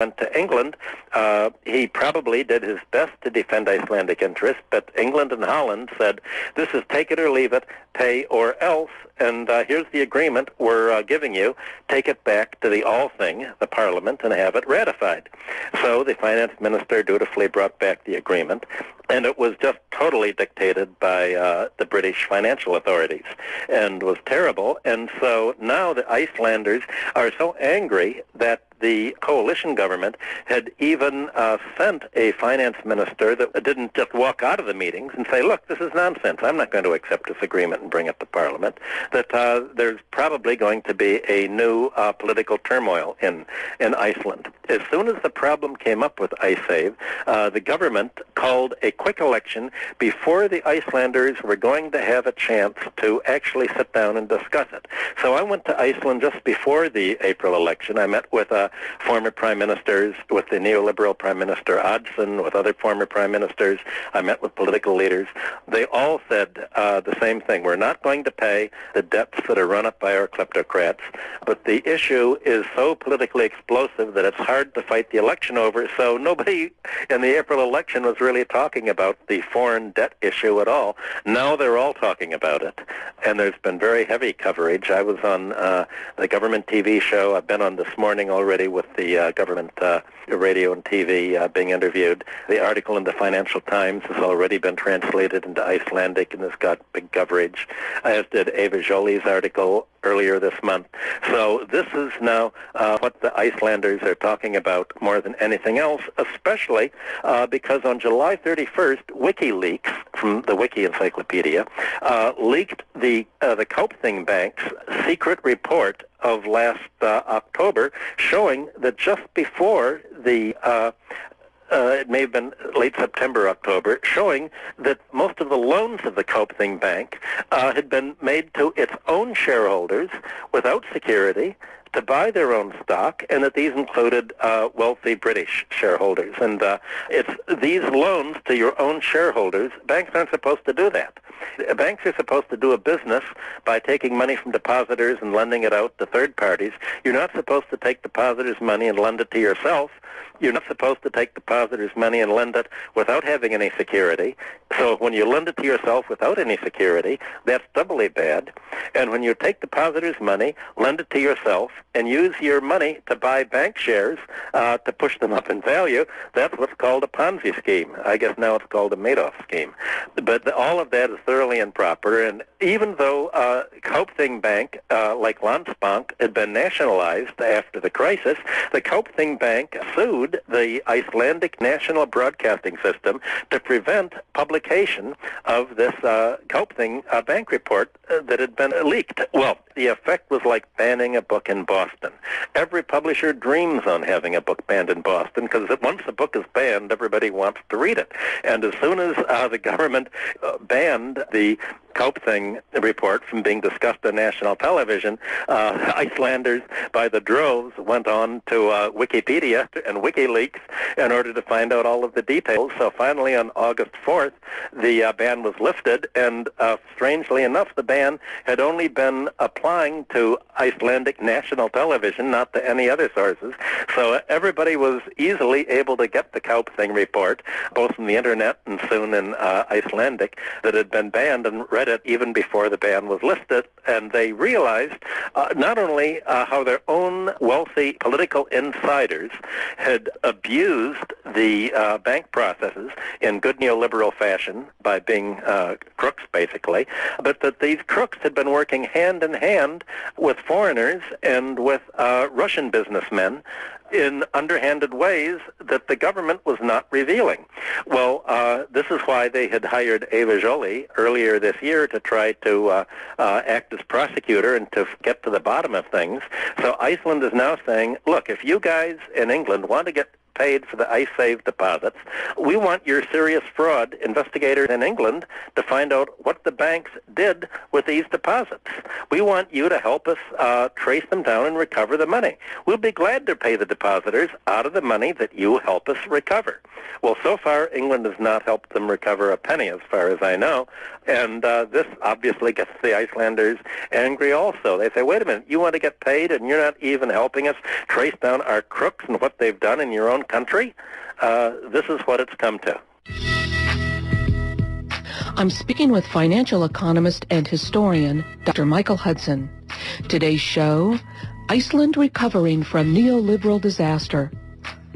went to England, he probably did his best to defend Icelandic interests, but England and Holland said, this is take it or leave it, pay or else, and here's the agreement we're giving you. Take it back to the Althing, the Parliament, and have it ratified. So the finance minister dutifully brought back the agreement, and it was just totally dictated by the British financial authorities and was terrible. And so now the Icelanders are so angry that the coalition government had even sent a finance minister that didn't just walk out of the meetings and say, look, this is nonsense. I'm not going to accept this agreement and bring it to Parliament, that there's probably going to be a new political turmoil in Iceland. As soon as the problem came up with IceSave, the government called a quick election before the Icelanders were going to have a chance to actually sit down and discuss it. So I went to Iceland just before the April election. I met with former prime ministers, with the neoliberal prime minister Hudson, with other former prime ministers. I met with political leaders. They all said the same thing. We're not going to pay the debts that are run up by our kleptocrats, but the issue is so politically explosive that it's hard to fight the election over. So nobody in the April election was really talking about the foreign debt issue at all. Now they're all talking about it, and there's been very heavy coverage. I was on the government TV show. I've been on this morning already with the government radio and TV being interviewed. The article in the Financial Times has already been translated into Icelandic and has got big coverage, as did Eva Jolie's article earlier this month. So this is now what the Icelanders are talking about more than anything else, especially because on July 31st, WikiLeaks, from the Wiki Encyclopedia, leaked the Kaupthing Bank's secret report of last October, showing that just before the it may have been late September, October, showing that most of the loans of the Kaupthing Bank had been made to its own shareholders without security to buy their own stock, and that these included wealthy British shareholders. And it's these loans to your own shareholders. Banks aren't supposed to do that. Banks are supposed to do a business by taking money from depositors and lending it out to third parties. You're not supposed to take depositors' money and lend it to yourself. You're not supposed to take depositors' money and lend it without having any security. So when you lend it to yourself without any security, that's doubly bad. And when you take depositors' money, lend it to yourself, and use your money to buy bank shares to push them up in value, that's what's called a Ponzi scheme. I guess now it's called a Madoff scheme. But all of that is thoroughly improper. And even though Kaupthing Bank, like Landsbank, had been nationalized after the crisis, the Kaupthing Bank sued the Icelandic National Broadcasting System to prevent publication of this Kaupthing Bank report that had been leaked. Well, the effect was like banning a book in Boston. Every publisher dreams on having a book banned in Boston, because once a book is banned, everybody wants to read it. And as soon as the government banned the Kaupthing report from being discussed on national television, Icelanders by the droves went on to Wikipedia and WikiLeaks in order to find out all of the details. So finally on August 4th, the ban was lifted, and strangely enough, the ban had only been applying to Icelandic national television, not to any other sources. So everybody was easily able to get the Kaupthing report, both from the internet and soon in Icelandic, that had been banned, and read it even before the ban was lifted. And they realized not only how their own wealthy political insiders had abused the bank processes in good neoliberal fashion by being crooks, basically, but that these crooks had been working hand in hand with foreigners and with Russian businessmen in underhanded ways that the government was not revealing. Well, this is why they had hired Eva Jolie earlier this year to try to act as prosecutor and to get to the bottom of things. So Iceland is now saying, look, if you guys in England want to get paid for the IceSave deposits, we want your serious fraud investigators in England to find out what the banks did with these deposits. We want you to help us trace them down and recover the money. We'll be glad to pay the depositors out of the money that you help us recover. Well, so far, England has not helped them recover a penny, as far as I know. And this obviously gets the Icelanders angry also. They say, wait a minute, you want to get paid and you're not even helping us trace down our crooks and what they've done in your own country? This is what it's come to. I'm speaking with financial economist and historian Dr. Michael Hudson. Today's show, Iceland recovering from neoliberal disaster.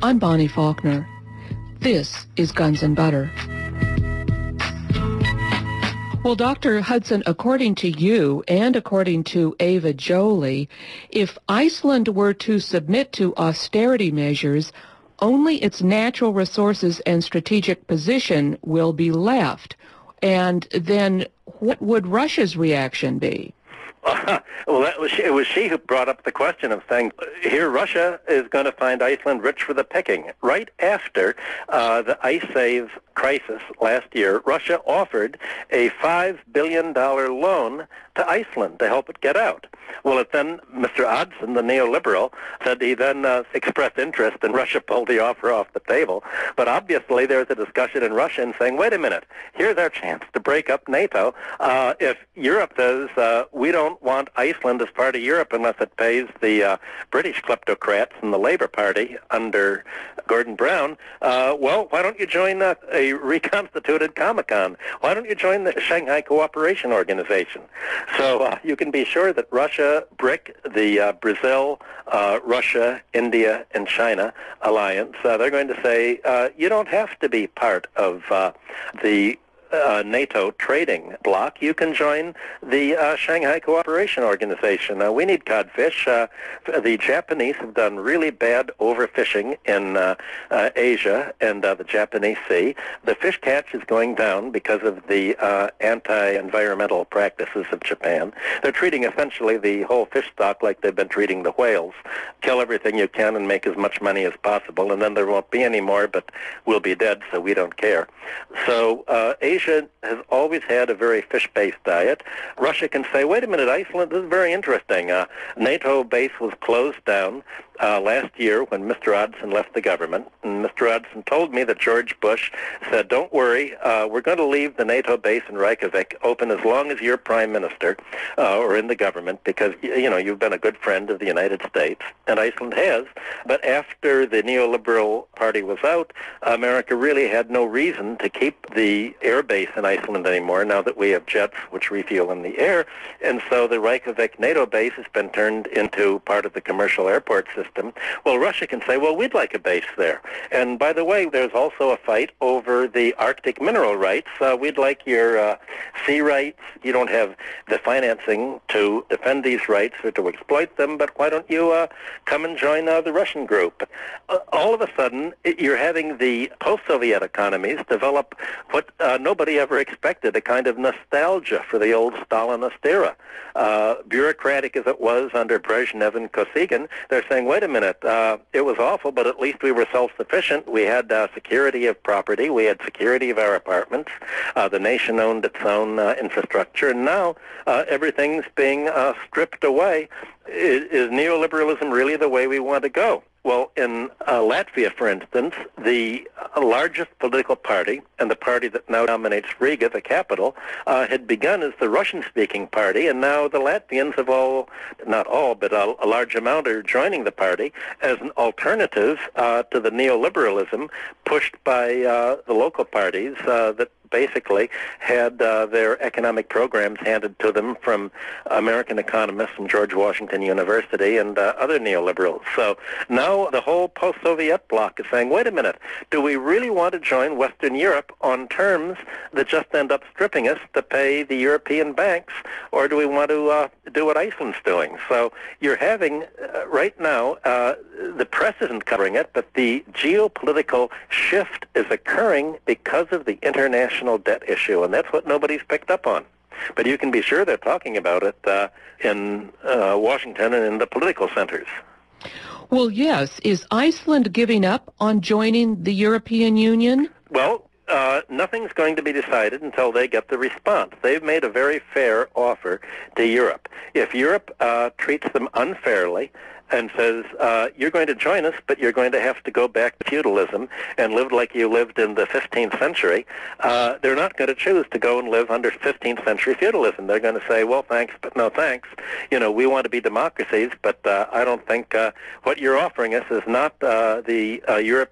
I'm Bonnie Faulkner. This is Guns and Butter. Well, Dr. Hudson, according to you and according to Ava Jolie, if Iceland were to submit to austerity measures, only its natural resources and strategic position will be left. And then what would Russia's reaction be? Well, it was she who brought up the question of saying, here Russia is going to find Iceland rich for the picking. Right after the ice save crisis last year, Russia offered a $5 billion loan to Iceland to help it get out. Well, then Mr. Hudson, the neoliberal, said he then expressed interest, and Russia pulled the offer off the table. But obviously there's a discussion in Russia and saying, wait a minute, here's our chance to break up NATO. If Europe says we don't want Iceland as part of Europe unless it pays the British kleptocrats and the Labour Party under Gordon Brown, well, why don't you join a reconstituted Comecon? Why don't you join the Shanghai Cooperation Organization? So you can be sure that Russia, BRIC, the Brazil, Russia, India, and China alliance, they're going to say, you don't have to be part of the NATO trading bloc. You can join the Shanghai Cooperation Organization. We need codfish. The Japanese have done really bad overfishing in Asia and the Japanese Sea. The fish catch is going down because of the anti-environmental practices of Japan. They're treating essentially the whole fish stock like they've been treating the whales. Kill everything you can and make as much money as possible, and then there won't be any more, but we'll be dead, so we don't care. So Asia has always had a very fish-based diet. Russia can say, wait a minute, Iceland, this is very interesting. NATO base was closed down last year when Mr. Hudson left the government. And Mr. Hudson told me that George Bush said, don't worry, we're going to leave the NATO base in Reykjavik open as long as you're prime minister or in the government because, you know, you've been a good friend of the United States, and Iceland has. But after the neoliberal party was out, America really had no reason to keep the air base in Iceland anymore now that we have jets which refuel in the air. And so the Reykjavik NATO base has been turned into part of the commercial airport system. Well, Russia can say, well, we'd like a base there. And by the way, there's also a fight over the Arctic mineral rights. We'd like your sea rights. You don't have the financing to defend these rights or to exploit them, but why don't you come and join the Russian group? All of a sudden, you're having the post-Soviet economies develop what nobody ever expected, a kind of nostalgia for the old Stalinist era. Bureaucratic as it was under Brezhnev and Kosygin, they're saying, wait a minute, it was awful, but at least we were self-sufficient. We had security of property. We had security of our apartments. The nation owned its own infrastructure, and now everything's being stripped away. Is neoliberalism really the way we want to go? Well, in Latvia, for instance, the largest political party, and the party that now dominates Riga, the capital, had begun as the Russian-speaking party, and now the Latvians have all, not all, but a large amount are joining the party as an alternative to the neoliberalism pushed by the local parties that basically had their economic programs handed to them from American economists from George Washington University and other neoliberals. So now the whole post-Soviet bloc is saying, wait a minute, do we really want to join Western Europe on terms that just end up stripping us to pay the European banks, or do we want to do what Iceland's doing? So you're having, right now, the press isn't covering it, but the geopolitical shift is occurring because of the international debt issue, and that's what nobody's picked up on. But you can be sure they're talking about it in Washington and in the political centers. Well, yes. Is Iceland giving up on joining the European Union? Well, nothing's going to be decided until they get the response. They've made a very fair offer to Europe. If Europe treats them unfairly and says, you're going to join us, but you're going to have to go back to feudalism and live like you lived in the 15th century, they're not going to choose to go and live under 15th century feudalism. They're going to say, well, thanks, but no thanks. We want to be democracies, but I don't think what you're offering us is not the Europe